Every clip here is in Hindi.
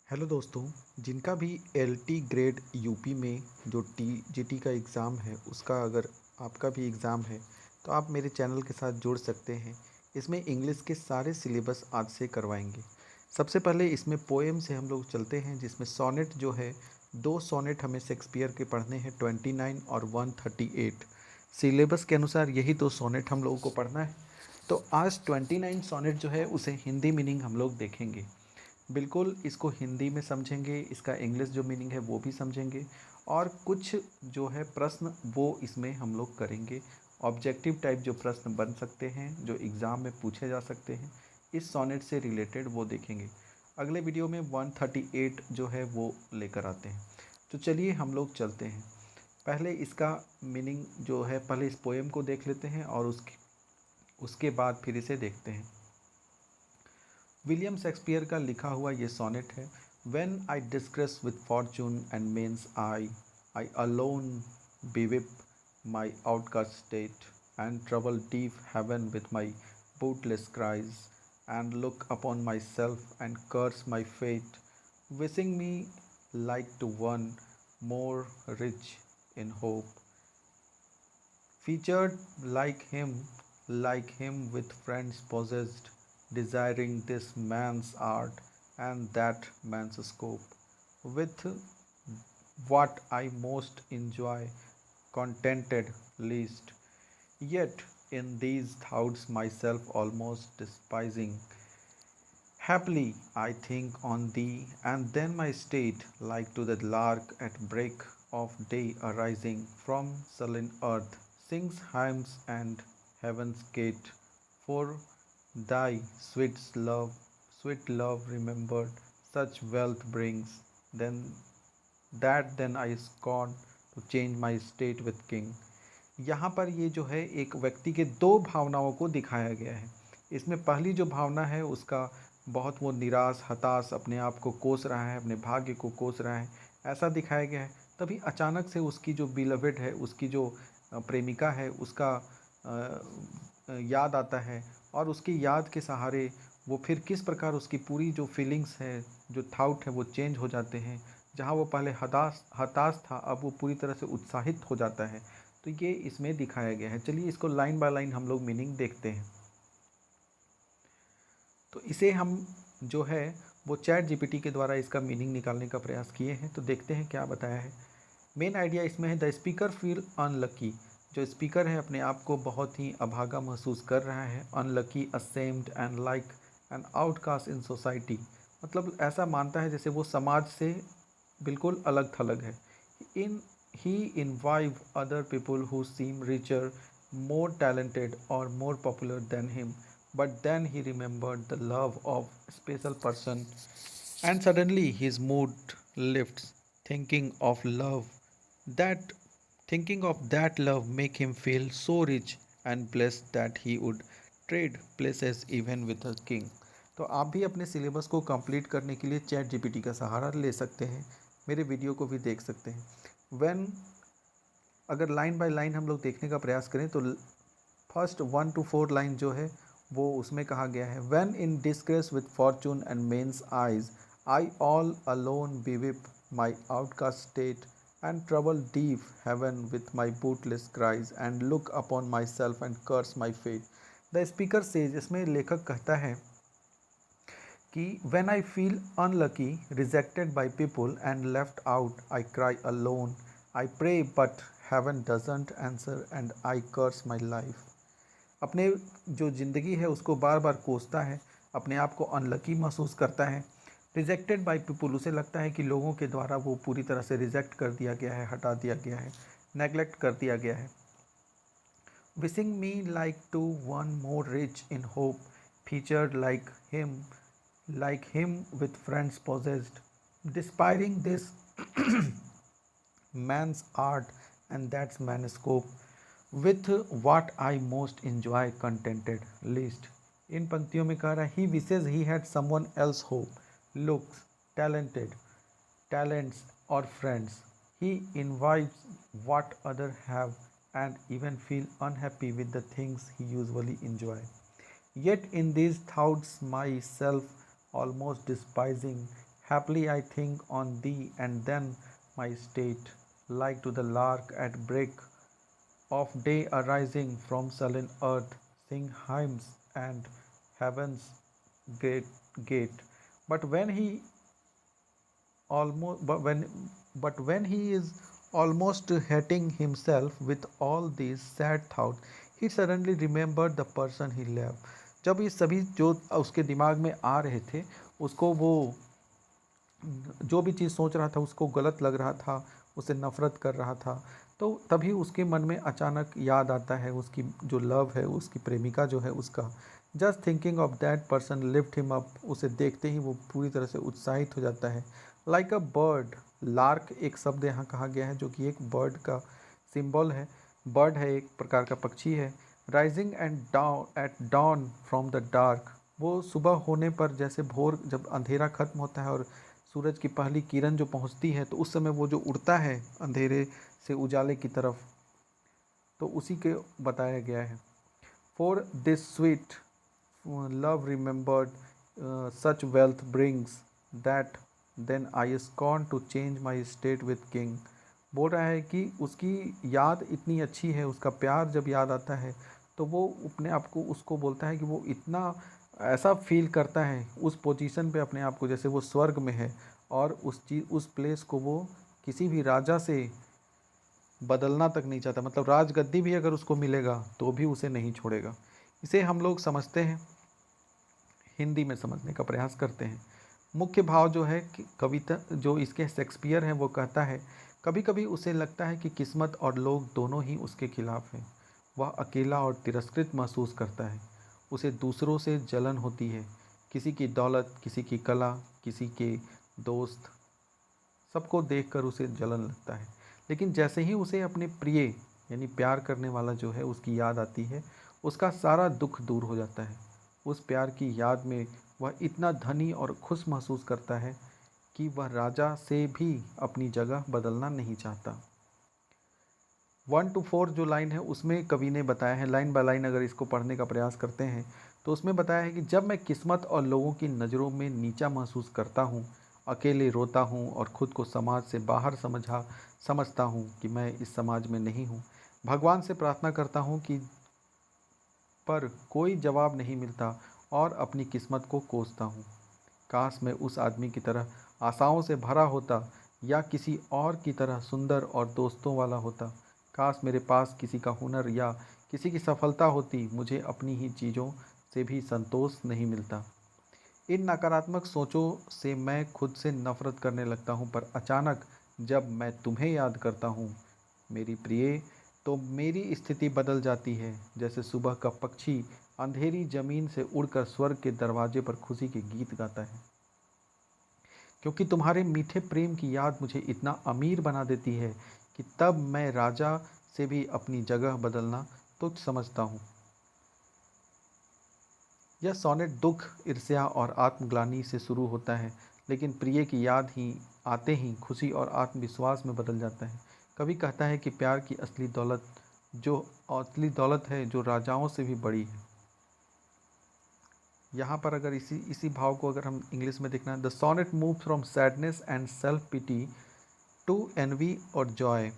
हेलो दोस्तों। जिनका भी एलटी ग्रेड यूपी में जो टीजीटी का एग्ज़ाम है उसका अगर आपका भी एग्ज़ाम है तो आप मेरे चैनल के साथ जुड़ सकते हैं। इसमें इंग्लिश के सारे सिलेबस आज से करवाएंगे। सबसे पहले इसमें पोएम से हम लोग चलते हैं, जिसमें सोनेट जो है, दो सोनेट हमें शेक्सपियर के पढ़ने हैं, 29 और 138। सिलेबस के अनुसार यही दो सोनेट हम लोगों को पढ़ना है। तो आज 29 सोनेट जो है उसे हिंदी मीनिंग हम लोग देखेंगे। बिल्कुल इसको हिंदी में समझेंगे, इसका इंग्लिश जो मीनिंग है वो भी समझेंगे, और कुछ जो है प्रश्न वो इसमें हम लोग करेंगे। ऑब्जेक्टिव टाइप जो प्रश्न बन सकते हैं, जो एग्ज़ाम में पूछे जा सकते हैं, इस सोनेट से रिलेटेड वो देखेंगे। अगले वीडियो में 138 जो है वो लेकर आते हैं। तो चलिए हम लोग चलते हैं। पहले इसका मीनिंग जो है, पहले इस पोएम को देख लेते हैं और उसके बाद फिर इसे देखते हैं। विलियम शेक्सपियर का लिखा हुआ ये सोनेट है। When I discuss with fortune and means I alone beweep my outcast state, and trouble deep heaven with my bootless cries, and look upon myself and curse my fate, wishing me like to one more rich in hope, featured like him with friends possessed, desiring this man's art and that man's scope, with what I most enjoy, contented least, yet in these thoughts myself almost despising. Happily I think on thee, and then my state, like to the lark at break of day arising from sullen earth, sings hymns and heaven's gate. For thy sweet love remembered, such wealth brings, then I scorn to change my state with king. यहाँ पर ये जो है एक व्यक्ति के दो भावनाओं को दिखाया गया है। इसमें पहली जो भावना है उसका बहुत वो निराश, हताश, अपने आप को कोस रहा है, अपने भाग्य को कोस रहा है, ऐसा दिखाया गया है। तभी अचानक से उसकी जो बिलवेड है, उसकी जो प्रेमिका है, उसका याद आता है, और उसकी याद के सहारे वो फिर किस प्रकार उसकी पूरी जो फीलिंग्स है, जो थाउट है, वो चेंज हो जाते हैं। जहाँ वो पहले हताश हताश था, अब वो पूरी तरह से उत्साहित हो जाता है। तो ये इसमें दिखाया गया है। चलिए इसको लाइन बाय लाइन हम लोग मीनिंग देखते हैं। तो इसे हम जो है वो चैट जीपीटी के द्वारा इसका मीनिंग निकालने का प्रयास किए हैं। तो देखते हैं क्या बताया है। मेन आइडिया इसमें है, द स्पीकर फील अनलकी। जो स्पीकर है अपने आप को बहुत ही अभागा महसूस कर रहा है। Unlucky, ashamed and like an outcast in society, मतलब ऐसा मानता है जैसे वो समाज से बिल्कुल अलग थलग है। In he envy other people who seem richer, more talented or more popular than him, but then he remembered the love of a special person, and suddenly his mood lifts, thinking of love. That thinking of that love make him feel so rich and blessed that he would trade places even with a king. तो आप भी अपने सिलेबस को कंप्लीट करने के लिए चैट जीपीटी का सहारा ले सकते हैं। मेरे वीडियो को भी देख सकते हैं। व्हेन अगर लाइन बाय लाइन हम लोग देखने का प्रयास करें तो फर्स्ट 1 to 4 लाइन जो है वो उसमें कहा गया है, when in disgrace with fortune and men's eyes, I all alone beweep my outcast state, and trouble deep heaven with my bootless cries, and look upon myself and curse my fate. The speaker says, इसमें लेखक कहता है कि when I feel unlucky, rejected by people and left out, I cry alone. I pray but heaven doesn't answer and I curse my life. अपने जो ज़िंदगी है उसको बार बार कोसता है, अपने आप को अनलकी महसूस करता है। रिजेक्टेड बाय पीपल, उसे लगता है कि लोगों के द्वारा वो पूरी तरह से रिजेक्ट कर दिया गया है, हटा दिया गया है, नेगलेक्ट कर दिया गया है। Wishing me like to one more rich in hope, featured like him with friends possessed, despairing this man's art and that's man's scope, with what I most enjoy contented least. इन पंक्तियों में कह रहा है, he wishes he had someone else hope, looks, talented, talents or friends. He envies what others have and even feel unhappy with the things he usually enjoy. Yet in these thoughts myself almost despising, Happily I think on thee, and then my state, like to the lark at break of day arising from sullen earth, sing hymns and heaven's great gate. But when he almost but when he is almost hating himself with all these sad thoughts, he suddenly remembered the person he loved. जब ये सभी जो उसके दिमाग में आ रहे थे, उसको वो जो भी चीज़ सोच रहा था उसको गलत लग रहा था, उसे नफ़रत कर रहा था, तो तभी उसके मन में अचानक याद आता है उसकी जो लव है, उसकी प्रेमिका जो है उसका। Just thinking of that person lift him up, उसे देखते ही वो पूरी तरह से उत्साहित हो जाता है। लाइक अ बर्ड, लार्क एक शब्द यहाँ कहा गया है जो कि एक बर्ड का सिंबल है। बर्ड है, एक प्रकार का पक्षी है। Rising and down at dawn from the dark, वो सुबह होने पर, जैसे भोर जब अंधेरा खत्म होता है और सूरज की पहली किरण जो पहुंचती है, तो उस समय वो जो उड़ता है अंधेरे से उजाले की तरफ, तो उसी के बताया गया है। For this sweet love remembered such wealth brings that then I scorn to change my state with king. बोल रहा है कि उसकी याद इतनी अच्छी है, उसका प्यार जब याद आता है तो वो अपने आप को उसको बोलता है कि वो इतना ऐसा फील करता है उस पोजीशन पे अपने आप को जैसे वो स्वर्ग में है, और उस प्लेस को वो किसी भी राजा से बदलना तक नहीं चाहता। मतलब राजगद्दी भी अगर उसको मिलेगा तो भी उसे नहीं छोड़ेगा। इसे हम लोग समझते हैं, हिंदी में समझने का प्रयास करते हैं। मुख्य भाव जो है कि कविता जो इसके शेक्सपियर हैं वो कहता है, कभी कभी उसे लगता है कि किस्मत और लोग दोनों ही उसके खिलाफ हैं। वह अकेला और तिरस्कृत महसूस करता है। उसे दूसरों से जलन होती है, किसी की दौलत, किसी की कला, किसी के दोस्त, सबको देखकर उसे जलन लगता है। लेकिन जैसे ही उसे अपने प्रिय यानी प्यार करने वाला जो है उसकी याद आती है, उसका सारा दुख दूर हो जाता है। उस प्यार की याद में वह इतना धनी और खुश महसूस करता है कि वह राजा से भी अपनी जगह बदलना नहीं चाहता। 1 to 4 जो लाइन है उसमें कवि ने बताया है, लाइन बाय लाइन अगर इसको पढ़ने का प्रयास करते हैं तो उसमें बताया है कि जब मैं किस्मत और लोगों की नज़रों में नीचा महसूस करता हूँ, अकेले रोता हूँ और ख़ुद को समाज से बाहर समझता हूँ कि मैं इस समाज में नहीं हूँ, भगवान से प्रार्थना करता हूँ कि पर कोई जवाब नहीं मिलता और अपनी किस्मत को कोसता हूँ। काश मैं उस आदमी की तरह आशाओं से भरा होता या किसी और की तरह सुंदर और दोस्तों वाला होता। काश मेरे पास किसी का हुनर या किसी की सफलता होती, मुझे अपनी ही चीज़ों से भी संतोष नहीं मिलता। इन नकारात्मक सोचों से मैं खुद से नफरत करने लगता हूँ, पर अचानक जब मैं तुम्हें याद करता हूँ मेरी प्रिय, तो मेरी स्थिति बदल जाती है। जैसे सुबह का पक्षी अंधेरी जमीन से उड़कर स्वर्ग के दरवाजे पर खुशी के गीत गाता है। क्योंकि तुम्हारे मीठे प्रेम की याद मुझे इतना अमीर बना देती है कि तब मैं राजा से भी अपनी जगह बदलना तुच्छ समझता हूँ। यह सोनेट दुख, ईर्ष्या और आत्मग्लानि से शुरू होता है, लेकिन प्रिय की याद ही आते ही खुशी और आत्मविश्वास में बदल जाता है। कवि कहता है कि प्यार की असली दौलत है जो राजाओं से भी बड़ी है। यहाँ पर अगर इसी भाव को अगर हम इंग्लिश में देखना है, the sonnet move from sadness and self pity to envy और जॉय।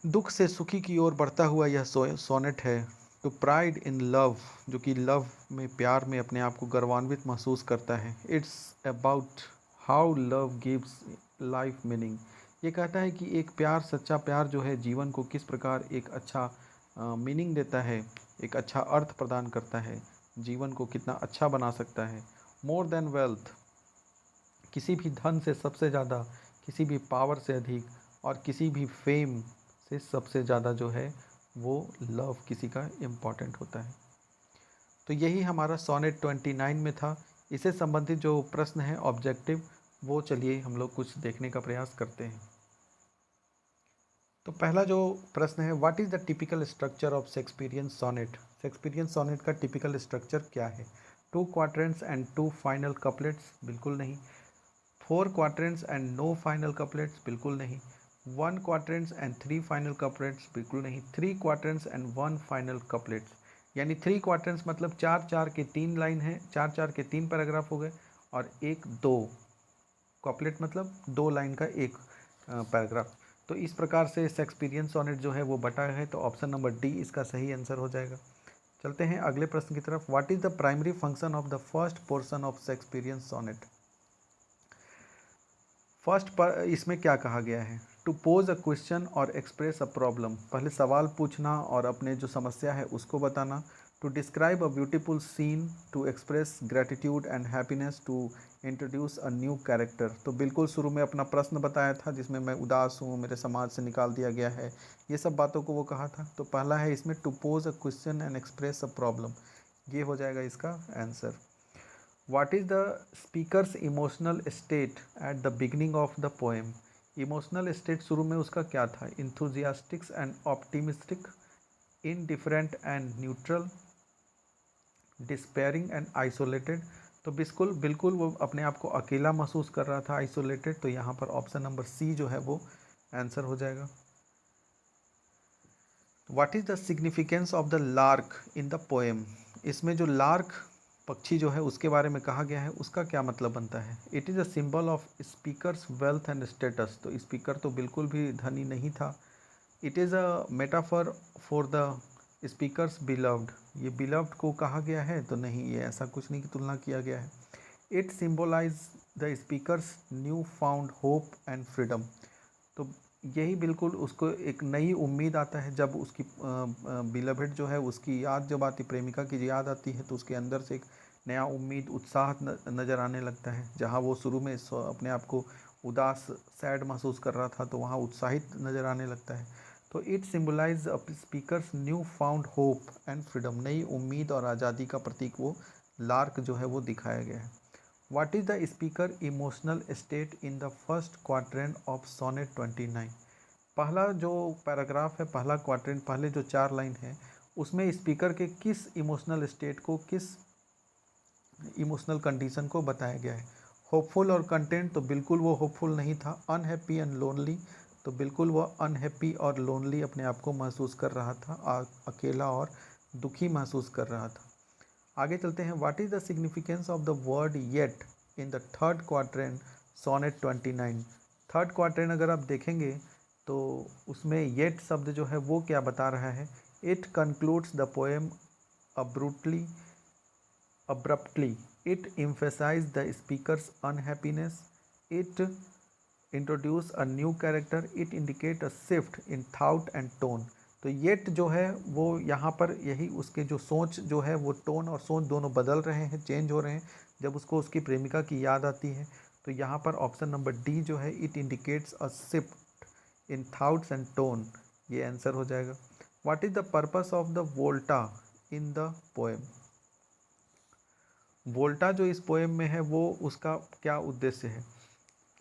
दुख से सुखी की ओर बढ़ता हुआ यह सोनेट है। टू प्राइड इन लव, जो कि लव में, प्यार में अपने आप को गर्वान्वित महसूस करता है। It's about how love gives life meaning. ये कहता है कि एक प्यार, सच्चा प्यार जो है जीवन को किस प्रकार एक अच्छा मीनिंग देता है, एक अच्छा अर्थ प्रदान करता है, जीवन को कितना अच्छा बना सकता है। मोर देन वेल्थ, किसी भी धन से सबसे ज़्यादा, किसी भी पावर से अधिक और किसी भी फेम से सबसे ज़्यादा जो है वो लव किसी का इम्पॉर्टेंट होता है। तो यही हमारा सोनेट 29 में था। इससे संबंधित जो प्रश्न है ऑब्जेक्टिव, वो चलिए हम लोग कुछ देखने का प्रयास करते हैं। तो पहला जो प्रश्न है, what is the typical structure of Shakespearean sonnet. Shakespearean sonnet का टिपिकल स्ट्रक्चर क्या है। 2 क्वाड्रेंट्स एंड 2 फाइनल कपलेट्स, बिल्कुल नहीं। 4 quadrants and no final couplets, बिल्कुल नहीं। 1 क्वाड्रेंट्स एंड 3 फाइनल कपलेट्स, बिल्कुल नहीं। 3 क्वाड्रेंट्स एंड 1 फाइनल कपलेट्स, यानी 3 क्वाड्रेंट्स मतलब 4 4 के 3 लाइन है, 4 4 के 3 पैराग्राफ हो गए, और 1 2 कॉपलेट मतलब 2 लाइन का एक पैराग्राफ। तो इस प्रकार से शेक्सपियरियन सोनेट जो है वो बटा है, तो ऑप्शन नंबर डी इसका सही आंसर हो जाएगा। चलते हैं अगले प्रश्न की तरफ। What is the primary function of the first portion of Shakespearean sonnet. First पर इसमें क्या कहा गया है, टू पोज अ क्वेश्चन और एक्सप्रेस अ प्रॉब्लम, पहले सवाल पूछना और अपने जो समस्या है उसको बताना। To describe a beautiful scene, to express gratitude and happiness, to introduce a new character. तो बिल्कुल शुरू में अपना प्रश्न बताया था जिसमें मैं उदास हूँ, मेरे समाज से निकाल दिया गया है, ये सब बातों को वो कहा था। तो पहला है इसमें to pose a question and express a problem, ये हो जाएगा इसका answer. What is the speaker's emotional state at the beginning of the poem? Emotional state शुरू में उसका क्या था, enthusiastic and optimistic, indifferent and neutral, despairing and isolated. तो बिल्कुल बिल्कुल वो अपने आप को अकेला महसूस कर रहा था, आइसोलेटेड। तो यहाँ पर ऑप्शन नंबर सी जो है वो आंसर हो जाएगा। What is the significance of the lark in the poem. इसमें जो लार्क पक्षी जो है उसके बारे में कहा गया है, उसका क्या मतलब बनता है। It is a symbol of speakers wealth and status. तो स्पीकर तो बिल्कुल भी धनी नहीं था। It is a metaphor for the speakers beloved, ये बिलव्ड को कहा गया है तो नहीं, ये ऐसा कुछ नहीं की तुलना किया गया है। It symbolise the speakers new found hope and freedom. तो यही बिल्कुल उसको एक नई उम्मीद आता है जब उसकी बिलवेड जो है उसकी याद जब आती, प्रेमिका की याद आती है, तो उसके अंदर से एक नया उम्मीद उत्साह नज़र आने लगता है। जहाँ वो शुरू में अपने आप को उदास सैड महसूस कर रहा था, तो वहाँ उत्साहित नज़र आने लगता है। तो it symbolize speakers new found hope and freedom, नई उम्मीद और आज़ादी का प्रतीक वो लार्क जो है वो दिखाया गया है। What is the speaker emotional state in the first quatrain of sonnet 29? पहला जो पैराग्राफ है, पहला क्वाड्रेंट, पहले जो 4 लाइन है, उसमें स्पीकर के किस इमोशनल स्टेट को, किस इमोशनल कंडीशन को बताया गया है। होपफुल और कंटेंट, तो बिल्कुल वो होपफुल नहीं था। अनहैप्पी एंड लोनली, तो बिल्कुल वो अनहैप्पी और लोनली अपने आप को महसूस कर रहा था, अकेला और दुखी महसूस कर रहा था। आगे चलते हैं। What is the significance of the word yet in the third quadrant sonnet 29। Third quadrant अगर आप देखेंगे तो उसमें येट शब्द जो है वो क्या बता रहा है। It concludes the poem abruptly, it emphasizes the speakers unhappiness, it introduce a new character, it indicate a shift in thought and tone. तो येट जो है वो यहाँ पर यही उसके जो सोच जो है वो टोन और सोच दोनों बदल रहे हैं, चेंज हो रहे हैं जब उसको उसकी प्रेमिका की याद आती है। तो यहाँ पर ऑप्शन नंबर डी जो है, it indicates a shift in thoughts and tone, ये आंसर हो जाएगा। What is the purpose of the volta in the poem. Volta जो इस पोएम में है वो उसका क्या उद्देश्य है।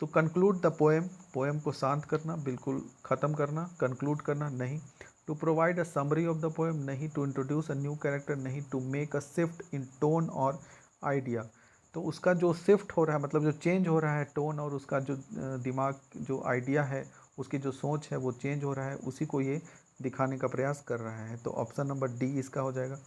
तो कंक्लूड द पोएम, पोएम को शांत करना, बिल्कुल ख़त्म करना, कंक्लूड करना नहीं। To provide a summary of the poem नहीं। To introduce a new character नहीं। To make a shift in tone और आइडिया, तो उसका जो शिफ्ट हो रहा है मतलब जो चेंज हो रहा है टोन और उसका जो दिमाग जो आइडिया है, उसकी जो सोच है वो चेंज हो रहा है, उसी को ये दिखाने का प्रयास कर रहा है। तो ऑप्शन नंबर डी इसका हो जाएगा।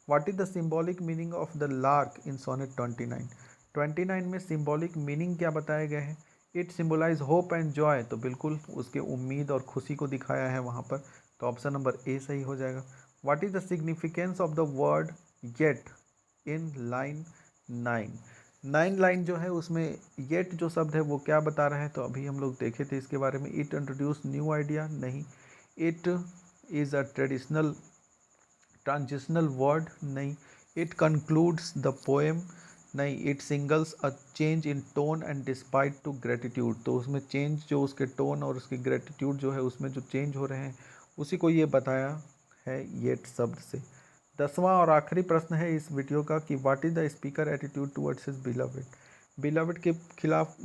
What is the symbolic meaning of the lark in sonnet 29। 29 में सिम्बॉलिक मीनिंग क्या बताए गए हैं। It symbolize hope and joy, तो बिल्कुल उसके उम्मीद और खुशी को दिखाया है वहाँ पर। तो ऑप्शन नंबर ए सही हो जाएगा। What is the significance of the word yet in line 9। 9 line जो है उसमें येट जो शब्द है वो क्या बता रहा है, तो अभी हम लोग देखे थे इसके बारे में। इट इंट्रोड्यूस न्यू आइडिया नहीं। It is a traditional transitional word नहीं। इट कंक्लूड्स द पोएम नहीं। It singles a change in tone and despite to gratitude, तो उसमें चेंज जो उसके टोन और उसकी ग्रेटिट्यूड जो है उसमें जो चेंज हो रहे हैं उसी को ये बताया है येट शब्द से। 10वां और आखिरी प्रश्न है इस वीडियो का कि what is the speaker attitude towards his beloved. Beloved के खिलाफ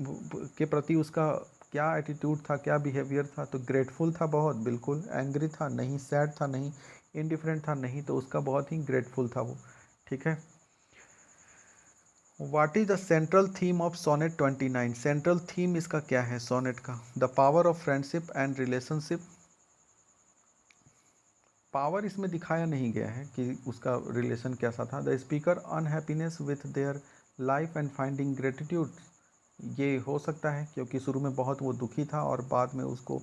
के प्रति उसका क्या एटीट्यूड था, क्या बिहेवियर था। तो ग्रेटफुल था बहुत, बिल्कुल। एंग्री था नहीं। सैड था नहीं। इनडिफरेंट था नहीं। तो उसका बहुत ही ग्रेटफुल था वो, ठीक है। What is the central theme of sonnet 29। Central theme इसका क्या है सोनेट का। The power of friendship and relationship. Power इसमें दिखाया नहीं गया है कि उसका रिलेशन कैसा था। The speaker unhappiness with their life and finding gratitude, ये हो सकता है क्योंकि शुरू में बहुत वो दुखी था और बाद में उसको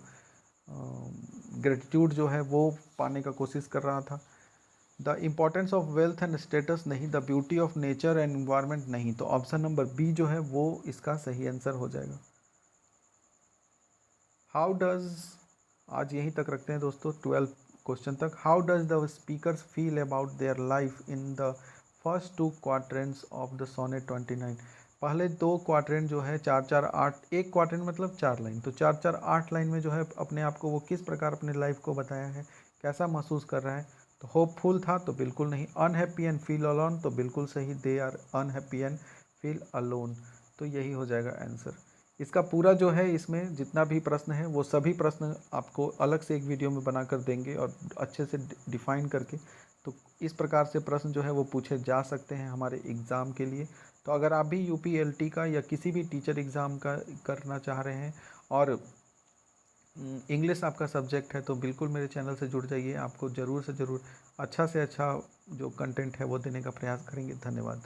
ग्रेटिट्यूड जो है वो पाने का कोशिश कर रहा था। The importance of wealth and status नहीं, the beauty of nature and environment नहीं। तो ऑप्शन नंबर बी जो है वो इसका सही आंसर हो जाएगा। हाउ डज, आज यहीं तक रखते हैं दोस्तों 12 क्वेश्चन तक। How does the speakers feel about their life in the first two quadrants of the sonnet 29। पहले दो क्वाड्रेंट जो है 4 4 8, एक क्वाड्रेंट मतलब 4 लाइन, तो 4 4 8 लाइन में जो है अपने आप को वो किस प्रकार अपने लाइफ को बताया है, कैसा महसूस कर रहा है। तो होपफुल था तो बिल्कुल नहीं, अनहैप्पी एंड फील अलोन तो बिल्कुल सही, they are unhappy and feel alone, तो यही हो जाएगा आंसर। इसका पूरा जो है इसमें जितना भी प्रश्न है वो सभी प्रश्न आपको अलग से एक वीडियो में बनाकर देंगे और अच्छे से डिफाइन करके। तो इस प्रकार से प्रश्न जो है वो पूछे जा सकते हैं हमारे एग्ज़ाम के लिए। तो अगर आप भी यूपीएलटी का या किसी भी टीचर एग्ज़ाम का करना चाह रहे हैं और इंग्लिश आपका सब्जेक्ट है तो बिल्कुल मेरे चैनल से जुड़ जाइए। आपको ज़रूर से ज़रूर अच्छा से अच्छा जो कंटेंट है वो देने का प्रयास करेंगे। धन्यवाद।